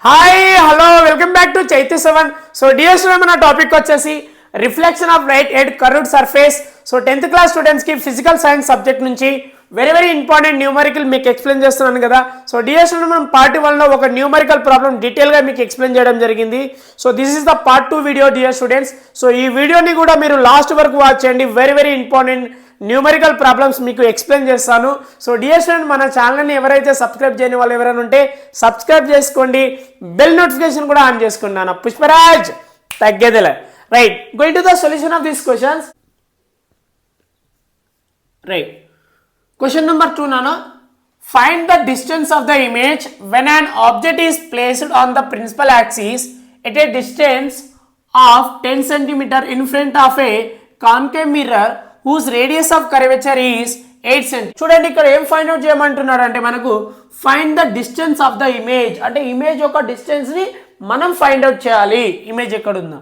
Hi hello welcome back to Chaitu 7. So dear student మన topic వచ్చేసి reflection of write head curved surface. So 10th class students కి physical science subject నుంచి very important numerical మీకు explain చేస్తున్నాను కదా. So dear student మనం part 1లో ఒక numerical problem డీటెయిల్గా మీకు ఎక్స్ప్లెయిన్ చేయడం జరిగింది. So this is the part 2 video dear students. So ఈ వీడియోని కూడా మీరు లాస్ట్ వరకు వాచ్ చేయండి. వెరీ ఇంపార్టెంట్ న్యూమరికల్ ప్రాబ్లమ్స్ మీకు ఎక్స్ప్లెయిన్ చేస్తాను. సో డియర్ స్టూడెంట్ మన ఛానల్ని ఎవరైతే సబ్స్క్రైబ్ చేయని వాళ్ళు ఎవరైనా ఉంటే సబ్స్క్రైబ్ చేసుకోండి, బెల్ నోటిఫికేషన్ కూడా ఆన్ చేసుకున్నాను. పుష్పరాజ్ తగ్గేదిలే. Right, going to the solution of these questions. Right, question number 2 నానా, find the distance of the image when an object is placed on the principal axis at a distance of 10 cm in front of a concave mirror whose radius of curvature is 8 cm. చూడండి ఇక్కడ ఏం find out చేయమంటున్నాడు అంటే మనకు find the distance of the image అంటే image యొక్క distance ని మనం ఫైండ్ అవుట్ చేయాలి. ఇమేజ్ ఎక్కడ ఉందో.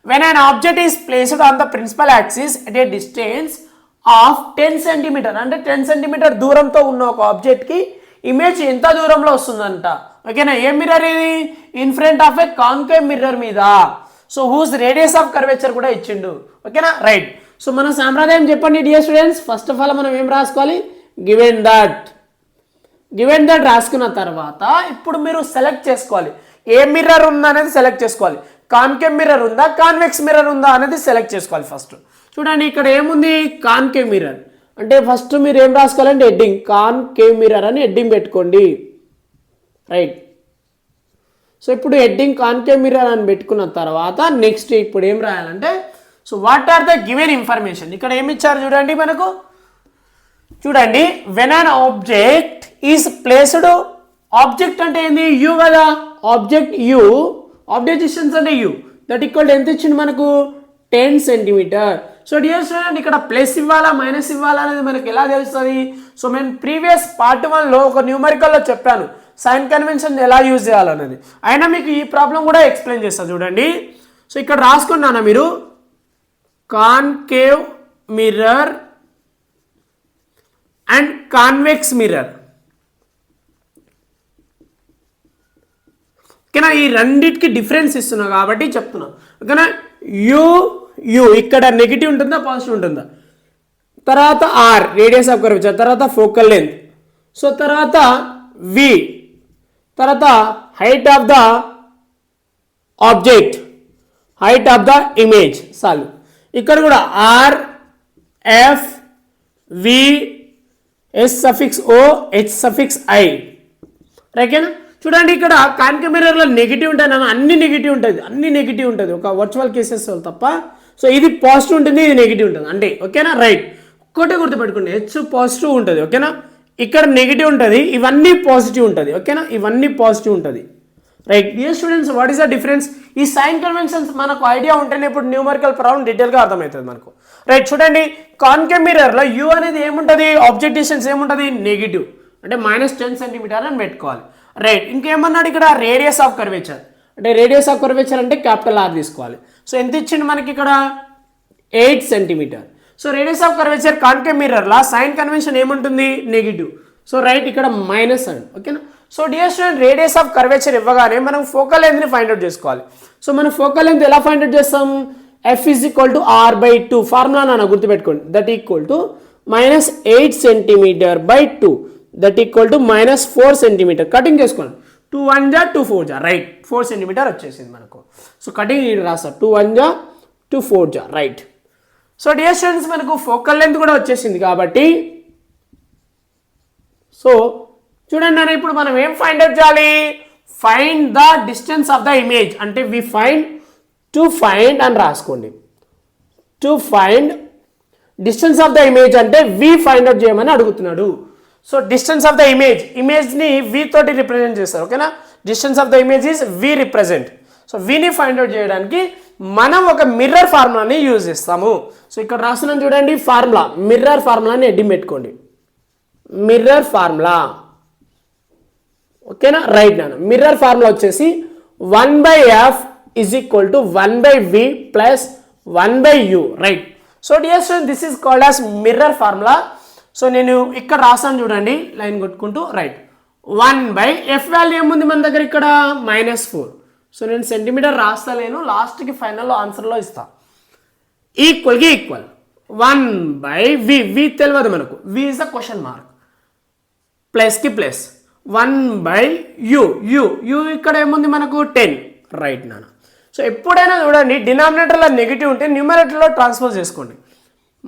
when an object is placed on the principal axis at a distance of 10 cm అంటే 10 cm దూరంతో ఉన్న ఒక ఆబ్జెక్ట్ కి ఇమేజ్ ఎంత దూరంలో వస్తుందంట. ఓకేనా, ఏ మిర్రర్ ఇది? In front of a concave mirror మీద. So whose radius of curvature కూడా ఇచ్చిండు. ఓకేనా, రైట్. సో మన సాంప్రదాయం చెప్పండి dear students. First of all మనం ఏం రాసుకోవాలి? గివెన్ దట్ రాసుకున్న తర్వాత ఇప్పుడు మీరు సెలెక్ట్ చేసుకోవాలి ఏ మిర్రర్ ఉందా అనేది సెలెక్ట్ చేసుకోవాలి. కాన్కేవ్ మిర్రర్ ఉందా, కాన్వెక్స్ మిర్రర్ ఉందా అనేది సెలెక్ట్ చేసుకోవాలి. ఫస్ట్ చూడండి ఇక్కడ ఏముంది? కాన్కేవ్ మిర్రర్ అంటే ఫస్ట్ మీరు ఏం రాసుకోవాలంటే హెడ్డింగ్ కాన్కేవ్ మిర్రర్ అని హెడ్డింగ్ పెట్టుకోండి. రైట్, సో ఇప్పుడు హెడ్డింగ్ కాన్కేవ్ మిర్రర్ అని పెట్టుకున్న తర్వాత నెక్స్ట్ ఇప్పుడు ఏం రాయాలంటే so what are the given information. ఇక్కడ ఏమి ఇచ్చారు చూడండి మనకు. చూడండి, when an object is placed, object అంటే ఏంది? యూ కదా. ఆబ్జెక్ట్ యూ, ఆబ్జెక్ట్ డిస్టెన్స్ అంటే యూ, దట్ ఈక్వల్ ఎంత ఇచ్చింది మనకు? 10 సెంటీమీటర్. సో డియర్ స్టూడెంట్ ఇక్కడ ప్లస్ ఇవ్వాలా మైనస్ ఇవ్వాలా అనేది మనకి ఎలా తెలుస్తుంది? సో నేను ప్రీవియస్ పార్ట్ 1లో ఒక న్యూమరికల్లో చెప్పాను సైన్ కన్వెన్షన్ ఎలా యూజ్ చేయాలనేది. అయినా మీకు ఈ ప్రాబ్లం కూడా ఎక్స్ప్లెయిన్ చేస్తాను చూడండి. సో ఇక్కడ రాసుకున్నానా మీరు? Concave mirror and convex mirror. ఓకేనా, ఈ రెండింటికి డిఫరెన్స్ ఇస్తున్నా కాబట్టి చెప్తున్నా. ఓకేనా, యు ఇక్కడ నెగిటివ్ ఉంటుందా పాజిటివ్ ఉంటుందా? తర్వాత ఆర్ రేడియస్ ఆఫ్ కర్వేచర్, తర్వాత ఫోకల్ లెంత్, సో తర్వాత వి, తర్వాత height of the object, height of the image. చాలు. ఇక్కడ కూడా R F V S suffix O H suffix I. రైకేనా? చూడండి ఇక్కడ కాన్కేవ్ మిర్రర్లో నెగిటివ్ ఉంటాయి, అన్ని నెగిటివ్ ఉంటుంది ఒక వర్చువల్ కేసెస్ తప్ప. సో ఇది పాజిటివ్ ఉంటుంది, ఇది నెగిటివ్ ఉంటుంది అంటే. ఓకేనా, రైట్. ఒక్కటే గుర్తుపెట్టుకోండి, హెచ్ పాజిటివ్ ఉంటుంది. ఓకేనా, ఇక్కడ నెగిటివ్ ఉంటుంది, ఇవన్నీ పాజిటివ్ ఉంటుంది. ఓకేనా, ఇవన్నీ పాజిటివ్ ఉంటుంది. Right dear students, what is the difference? ఈ సైన్ కన్వెన్షన్స్ మనకు ఐడియా ఉంటేనే ఇప్పుడు న్యూమరికల్ ప్రాబ్లం డీటెయిల్గా అర్థమవుతుంది మనకు. రైట్, చూడండి కాన్కేవ్ మిర్రర్లో యూ అనేది ఏముంటుంది? ఆబ్జెక్ట్ డిస్టెన్స్ ఏముంటుంది? నెగిటివ్ అంటే -10 సెంటీమీటర్ అని పెట్టుకోవాలి. రైట్, ఇంకేమన్నాడు ఇక్కడ? రేడియస్ ఆఫ్ కర్వేచర్ అంటే రేడియస్ ఆఫ్ కర్వేచర్ అంటే క్యాపిటల్ ఆర్ తీసుకోవాలి. సో ఎంత ఇచ్చింది మనకి ఇక్కడ? 8 centimetre. So radius of curvature concave మిర్రర్లా సైన్ కన్వెన్షన్ ఏముంటుంది? నెగిటివ్. సో రైట్, ఇక్కడ మైనస్ అండి. ఓకేనా. So dear student, radius of curvature ఇవ్వగానే మనం ఫోకల్ లెంత్ని ఫైండ్ అవుట్ చేసుకోవాలి. సో మనం ఫోకల్ లెంత్ ఎలా ఫైండ్ అవుట్ చేస్తాం? F = R/2 ఫార్ములా నాన్న గుర్తుపెట్టుకోండి. That equal to -8 centimetre by 2 that equal to -4 centimetre. Cutting చేసుకోండి. 2 1 జా 2 4 జా. రైట్, 4 సెంటీమీటర్ వచ్చేసింది మనకు. సో కటింగ్ రాస్తా 2 1 జా 2 4 జా. రైట్. సో డియర్ స్టూడెంట్స్ మనకు ఫోకల్ లెంత్ కూడా వచ్చేసింది కాబట్టి సో చూడండి నాన్న, ఇప్పుడు మనం ఏం ఫైండ్ అవుట్ చేయాలి? Find the distance of the image అంటే వి ఫైండ్ టు ఫైండ్ అని రాసుకోండి. To find distance of the image అంటే వి ఫైండ్ అవుట్ చేయమని అడుగుతున్నాడు. సో డిస్టెన్స్ ఆఫ్ ద ఇమేజ్ని వి తోటి రిప్రజెంట్ చేస్తారు. ఓకేనా, distance of the image is v represent. So విని ఫైండ్ అవుట్ చేయడానికి మనం ఒక మిర్రర్ ఫార్ములాని యూజ్ చేస్తాము. సో ఇక్కడ రాస్తున్నాం చూడండి ఫార్ములా, మిర్రర్ ఫార్ములాని హెడ్డింగ్ పెట్టుకోండి. Mirror formula. ఓకేనా, రైట్ నాన్న. మిర్రర్ ఫార్ములా వచ్చేసి 1/f = 1/v + 1/u. Right. So dear student, this is called as mirror formula. So నేను ఇక్కడ రాసాను చూడండి లైన్ కొట్టుకుంటూ. రైట్, 1/f వాల్యూ ఏముంది మన దగ్గర ఇక్కడ -4. సో నేను సెంటీమీటర్ రాస్తలేను, లాస్ట్కి ఫైనల్లో ఆన్సర్లో ఇస్తా. ఈక్వల్ 1/v, v తెలియదు మనకు, v is the question mark, ప్లస్కి ప్లస్ 1/u, u ఇక్కడ ఏముంది మనకు 10, రైట్ నాన్న. సో ఎప్పుడైనా చూడండి డినామినేటర్లో నెగిటివ్ ఉంటే న్యూమరేటర్లో ట్రాన్స్ఫర్ చేసుకోండి.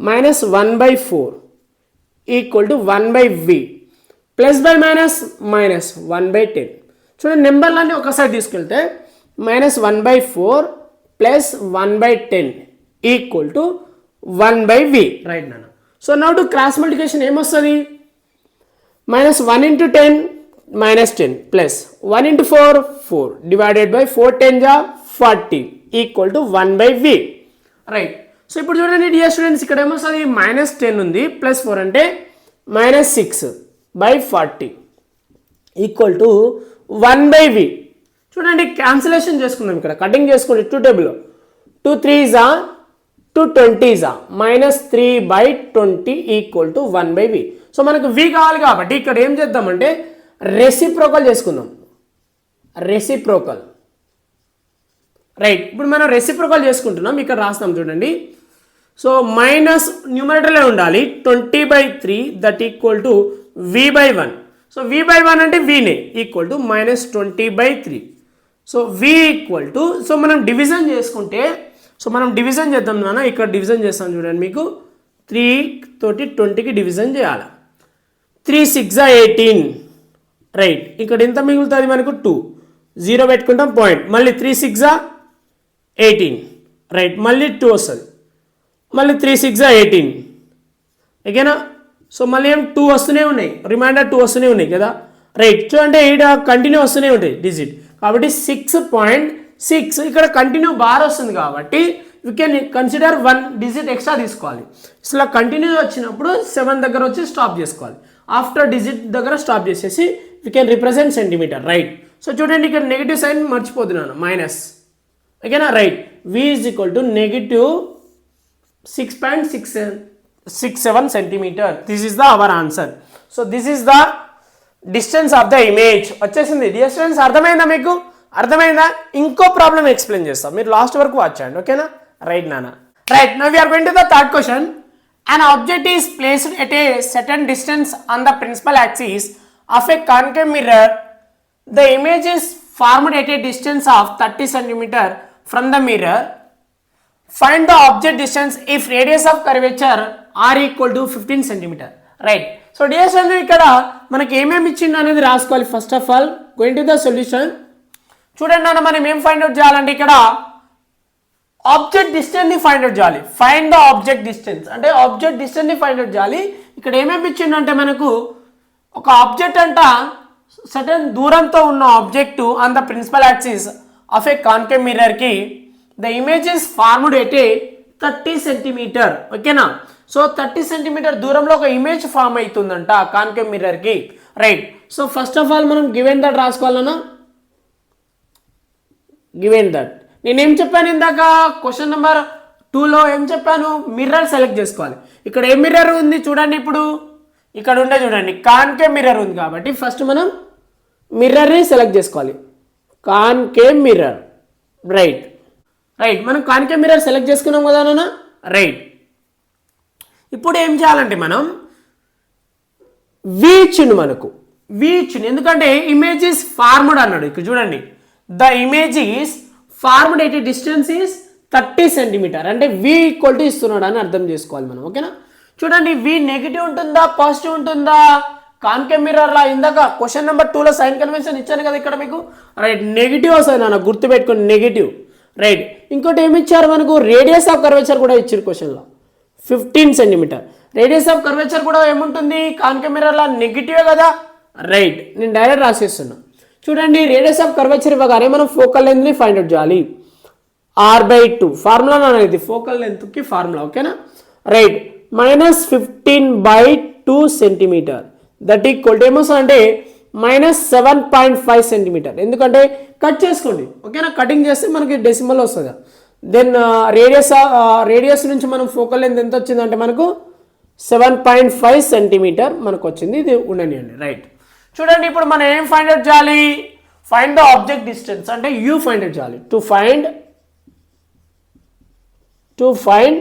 -1/4 equal to 1/v, plus by minus -1/10. చూడండి నెంబర్లన్నీ ఒకసారి తీసుకెళ్తే -1/4 plus 1/10 equal to 1/v, right నాన్న. So now to cross multiplication ఏమొస్తుంది, -1 × 10 -10 plus 1 × 4 4 divided by 4 10 40 equal to 1/v, right. So ఇప్పుడు చూడండి డియర్ స్టూడెంట్స్, ఇక్కడ ఏమొస్తుంది -10 ఉంది, +4 అంటే -6/40 ఈక్వల్ టు 1/v. చూడండి క్యాన్సిలేషన్ చేసుకుందాం, ఇక్కడ కటింగ్ చేసుకోండి. 2 table 2 3s 2 20s -3/20 equal to 1/v. So మనకు v కావాలి కాబట్టి ఇక్కడ ఏం చేద్దామంటే రెసిప్రోకల్ చేసుకుందాం. Reciprocal, right. ఇప్పుడు మనం రెసిప్రోకల్ చేసుకుంటున్నాం, ఇక్కడ రాస్తాం చూడండి. సో మైనస్ న్యూమరేటర్లో ఉండాలి 20/3 that equal to v/1. So v/1 అంటే vనే equal to -20/3. So v equal to, so మనం డివిజన్ చేసుకుంటే, సో మనం డివిజన్ చేద్దాం నాన్న, ఇక్కడ డివిజన్ చేస్తాం చూడండి. మీకు 3 తోటి 20కి డివిజన్ చేయాలి. 3 6 18, రైట్. ఇక్కడ ఎంత మిగులుతుంది మనకు 2, 0 పెట్టుకుంటాం పాయింట్, మళ్ళీ 3 6 18, రైట్. మళ్ళీ 2 వస్తుంది, మళ్ళీ 3 6 18 ఓకేనా. సో మళ్ళీ ఏం 2 వస్తూనే ఉన్నాయి, రిమైండర్ 2 వస్తూనే ఉన్నాయి కదా, రైట్. చూడండి ఇక్కడ కంటిన్యూ వస్తూనే ఉంటాయి డిజిట్, కాబట్టి 6.6 ఇక్కడ కంటిన్యూ బార్ వస్తుంది కాబట్టి we can consider 1 digit extra తీసుకోవాలి. ఇట్లా కంటిన్యూ వచ్చినప్పుడు 7 దగ్గర వచ్చి స్టాప్ చేసుకోవాలి. ఆఫ్టర్ డిజిట్ దగ్గర స్టాప్ చేసేసి we can represent centimetre, right. So చూడండి ఇక్కడ నెగిటివ్ సైన్ మర్చిపోతున్నాను, మైనస్ ఓకేనా, right. v is equal to -6.67 centimetre. This is the our answer. So this is the distance of the image వచ్చేసింది. Distance అర్థమైందా మీకు, అర్థమైందా? ఇంకో ప్రాబ్లం ఎక్స్ప్లెయిన్ చేస్తాం, మీరు లాస్ట్ వరకు వాచ్ చేయండి ఓకేనా, రైట్ నాన్న. Right, now we are going to the third question. An object is placed at a certain distance on the principal axis of a concave mirror. The image is formed at a distance of 30 cm from the mirror. Find the object distance if radius of curvature r equal to 15 cm. Right. So dear students, ఇక్కడ మనకి ఏమేమి ఇచ్చింది అనేది రాసుకోవాలి. First of all going to the solution. చూడండి అన్న, మనం ఏం ఫైండ్ అవుట్ చేయాలంటే ఇక్కడ ఆబ్జెక్ట్ డిస్టెన్స్ ని ఫైండ్ అవుట్ చేయాలి. ఫైండ్ ద ఆబ్జెక్ట్ డిస్టెన్స్ అంటే ఆబ్జెక్ట్ డిస్టెన్స్ ని ఫైండ్ అవుట్ చేయాలి. ఇక్కడ ఏమేమి ఇచ్చిందంటే మనకు ఒక ఆబ్జెక్ట్ అంట సర్టెన్ దూరంతో ఉన్న object on the principal axis of a concave mirror కి the image is formed at a 30 centimetre ఓకేనా. సో 30 సెంటీమీటర్ దూరంలో ఒక ఇమేజ్ ఫామ్ అవుతుందంట కాన్కేవ్ మిర్రర్ కి, right. So first of all మనం గివెన్ దట్ రాసుకోవాలన్నా. గివెన్ దట్ నేనేం చెప్పాను ఇందాక క్వశ్చన్ నెంబర్ 2లో ఏం చెప్పాను, మిర్రర్ సెలెక్ట్ చేసుకోవాలి. ఇక్కడ ఏ మిర్రర్ ఉంది చూడండి, ఇప్పుడు ఇక్కడ ఉండే చూడండి కాన్కేవ్ మిర్రర్ ఉంది కాబట్టి ఫస్ట్ మనం మిర్రర్ని సెలెక్ట్ చేసుకోవాలి. Concave mirror, right. రైట్, మనం కాన్కేవ్ మిర్రర్ సెలెక్ట్ చేసుకున్నాం కదా నాన్న, రైట్. ఇప్పుడు ఏం చేయాలంటే మనం వి ఇచ్చిండు, మనకు వి ఇచ్చిండు ఎందుకంటే ఇమేజ్ ఈస్ ఫార్మ్డ్ అన్నాడు. ఇక్కడ చూడండి the image is formed at distance is 30 centimetre అంటే వి ఈక్వల్ టు ఇస్తున్నాడు అని అర్థం చేసుకోవాలి మనం ఓకేనా. చూడండి వి నెగిటివ్ ఉంటుందా పాజిటివ్ ఉంటుందా కాన్కేవ్ మిర్రర్ లా, ఇందాక క్వశ్చన్ నెంబర్ 2లో సైన్ కన్వెన్షన్ ఇచ్చాను కదా ఇక్కడ మీకు, రైట్. నెగిటివ్ వస్తుంది నాన్న, గుర్తుపెట్టుకోండి నెగిటివ్, రైట్. ఇంకోటి ఏమి ఇచ్చారు మనకు, రేడియస్ ఆఫ్ కర్వేచర్ కూడా ఇచ్చారు క్వశ్చన్లో 15 సెంటీమీటర్. రేడియస్ ఆఫ్ కర్వేచర్ కూడా ఏముంటుంది కాన్కేవ్ మిర్రర్ లా, నెగిటివే కదా, రైట్. నేను డైరెక్ట్ రాసేస్తున్నా. చూడండి రేడియస్ ఆఫ్ కర్వేచర్ ఇవ్వగానే మనం ఫోకల్ లెంత్ ని ఫైండ్ అవుట్ చేయాలి. r/2 ఫార్ములా అనేది ఫోకల్ లెంత్ కి ఫార్ములా ఓకేనా, right. -15/2 centimetre that equal to ఏమొస్తుంది అంటే -7.5 సెంటీమీటర్. ఎందుకంటే కట్ చేసుకోండి ఓకేనా, కటింగ్ చేస్తే మనకి డెసిమల్ వస్తుంది. దెన్ రేడియస్ నుంచి మనం ఫోకల్ లెంత్ ఎంత వచ్చిందంటే మనకు 7.5 సెంటీమీటర్ మనకు వచ్చింది. ఇది ఉండనియండి, రైట్. చూడండి ఇప్పుడు మనం ఏం ఫైండ్ అవుట్ చేయాలి, ఫైండ్ ద ఆబ్జెక్ట్ డిస్టెన్స్ అంటే యూ ఫైండ్ అవుట్ చేయాలి. టు ఫైండ్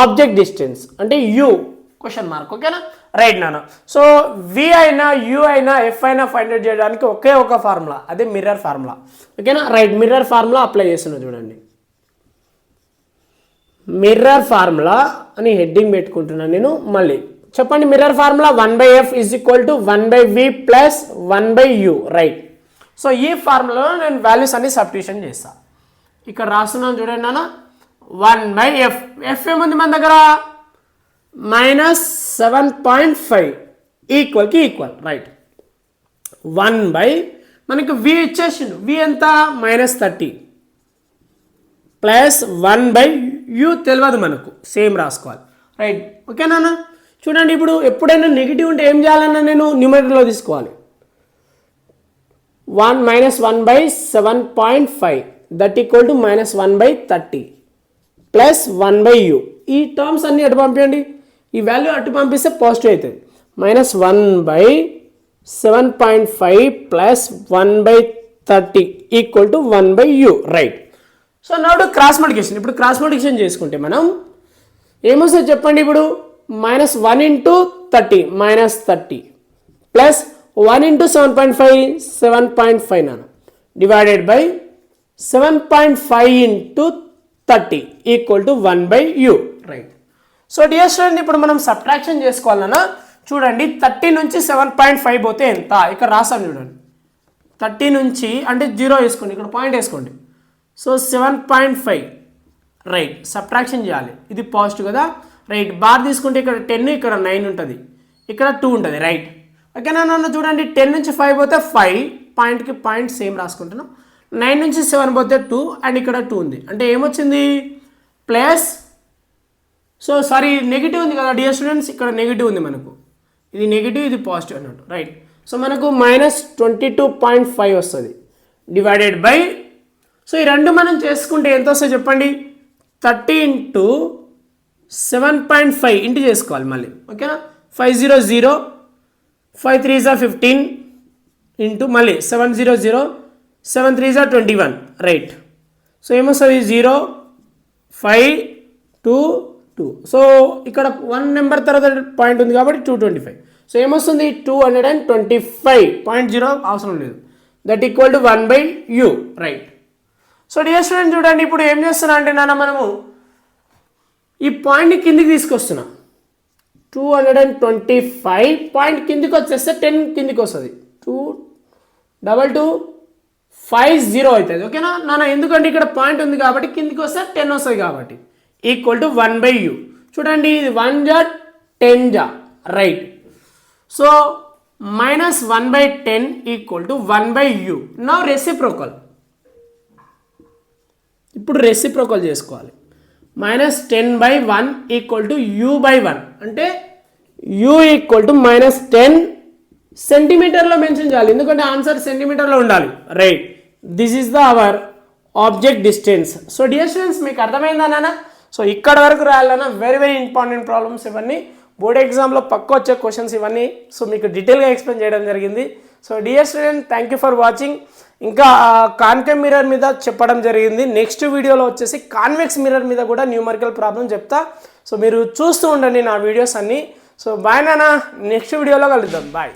ఆబ్జెక్ట్ డిస్టెన్స్ అంటే యూ క్వశ్చన్ మార్క్. ఓకేనా, రైట్ నాన్న. సో వి అయినా యూ అయినా ఎఫ్ అయినా ఫైండ్ అవుట్ చేయడానికి ఒకే ఒక ఫార్ములా, అదే మిర్రర్ ఫార్ములా. ఓకేనా, రైట్. మిర్రర్ ఫార్ములా అప్లై చేస్తున్నా చూడండి. మిర్రర్ ఫార్ములా అని హెడ్డింగ్ పెట్టుకుంటున్నాను నేను. మళ్ళీ చెప్పండి, mirror formula 1/f is equal to 1/v plus 1/u, right. So ఈ ఫార్ములాలో నేను వాల్యూస్ అన్ని సబ్స్టిట్యూషన్ చేస్తాను. ఇక్కడ రాస్తున్నాను చూడండి నాన్న, 1/f. ఎఫ్ ఏముంది మన దగ్గర, -7.5 ఈక్వల్కి ఈక్వల్, రైట్. 1/ మనకి v ఇచ్చేసిండు, v ఎంత -30 ప్లస్ 1/u తెలియదు మనకు, సేమ్ రాసుకోవాలి, రైట్. ఓకేనా. చూడండి ఇప్పుడు ఎప్పుడైనా నెగిటివ్ ఉంటే ఏం చేయాలన్నా నేను న్యూమరేటర్లో తీసుకోవాలి. 1/7.5 that equal to -1/30 plus 1/u. ఈ టర్మ్స్ అన్ని అటు పంపించండి, ఈ వాల్యూ అటు పంపిస్తే పాజిటివ్ అవుతుంది. -1/7.5 plus 1/30 equal to 1/u, right. So now cross multiplication. ఇప్పుడు క్రాస్ మల్టిప్లికేషన్ చేసుకుంటే మనం ఏమొస్తుంది చెప్పండి. ఇప్పుడు -1 into 30 -30 ప్లస్ 1 into 7.5 7.5 నాన్న divided by 7.5 into 30 equal to 1/u, right. So dear student ఇప్పుడు మనం సబ్ట్రాక్షన్ చేసుకోవాలన్నా చూడండి, 30 నుంచి 7.5 పోతే ఎంత, ఇక్కడ రాసాను చూడండి. 30 నుంచి అంటే 0 వేసుకోండి, ఇక్కడ పాయింట్ వేసుకోండి. So 7.5, right. సబ్ట్రాక్షన్ చేయాలి, ఇది పాజిటివ్ కదా, రైట్. బార్ తీసుకుంటే ఇక్కడ 10, ఇక్కడ 9 ఉంటుంది, ఇక్కడ 2 ఉంటుంది, రైట్. ఓకేనా నన్ను చూడండి, 10 నుంచి 5 పోతే 5, పాయింట్కి పాయింట్ సేమ్ రాసుకుంటున్నాం. 9 నుంచి 7 పోతే 2 అండ్ ఇక్కడ 2 ఉంది, అంటే ఏమొచ్చింది ప్లస్. సో సారీ నెగిటివ్ ఉంది కదా డియర్ స్టూడెంట్స్, ఇక్కడ నెగిటివ్ ఉంది మనకు, ఇది నెగిటివ్ ఇది పాజిటివ్ అన్నట్టు, రైట్. సో మనకు -22.5 వస్తుంది డివైడెడ్ బై. సో ఈ రెండు మనం చేసుకుంటే ఎంత వస్తుంది చెప్పండి, 30 into 7.5 ఇంటూ చేసుకోవాలి మళ్ళీ. ఓకేనా, 500 5 3s are 15 ఇంటూ మళ్ళీ 700 7 3s are 21, రైట్. సో ఏమొస్తుంది 0 5 2 2. సో ఇక్కడ 1 నెంబర్ తర్వాత పాయింట్ ఉంది కాబట్టి 225. సో ఏమొస్తుంది 225.0 అవసరం లేదు, that equal to 1/u, right. So dear student చూడండి ఇప్పుడు ఏం చేస్తున్నా అంటే నాన్న మనము ఈ పాయింట్ని కిందికి తీసుకొస్తున్నా. 225 పాయింట్ కిందికి వచ్చేస్తే 10 కిందికి వస్తుంది, 22250 అవుతుంది. ఓకేనా నాన్న, ఎందుకంటే ఇక్కడ పాయింట్ ఉంది కాబట్టి కిందికి వస్తే 10 వస్తుంది కాబట్టి ఈక్వల్ టు 1/u. చూడండి ఇది 1 జా 10 జా, right. So -1/10 equal to 1/u. Now reciprocal. ఇప్పుడు రెసిప్రోకల్ చేసుకోవాలి. -10/1 ఈక్వల్ టు u/1 అంటే u ఈక్వల్ టు -10 సెంటీమీటర్లో మెన్షన్ చేయాలి, ఎందుకంటే ఆన్సర్ సెంటీమీటర్లో ఉండాలి, right. This is the our object distance. So dear students మీకు అర్థమైందా నాన్న? సో ఇక్కడ వరకు రాయాలన్నా వెరీ వెరీ ఇంపార్టెంట్ ప్రాబ్లమ్స్ ఇవన్నీ, బోర్డ్ ఎగ్జామ్లో పక్క వచ్చే క్వశ్చన్స్ ఇవన్నీ. సో మీకు డీటెయిల్గా ఎక్స్ప్లెయిన్ చేయడం జరిగింది. So dear student thank you for watching. ఇంకా కాన్కేవ్ మిర్రర్ మీద చెప్పడం జరిగింది, నెక్స్ట్ వీడియోలో వచ్చేసి కాన్వెక్స్ మిర్రర్ మీద కూడా న్యూమరికల్ ప్రాబ్లం చెప్తా. సో మీరు చూస్తూ ఉండండి నా వీడియోస్ అన్నీ. సో బాయ్ నాన్న, నెక్స్ట్ వీడియోలో కలుద్దాం, బాయ్.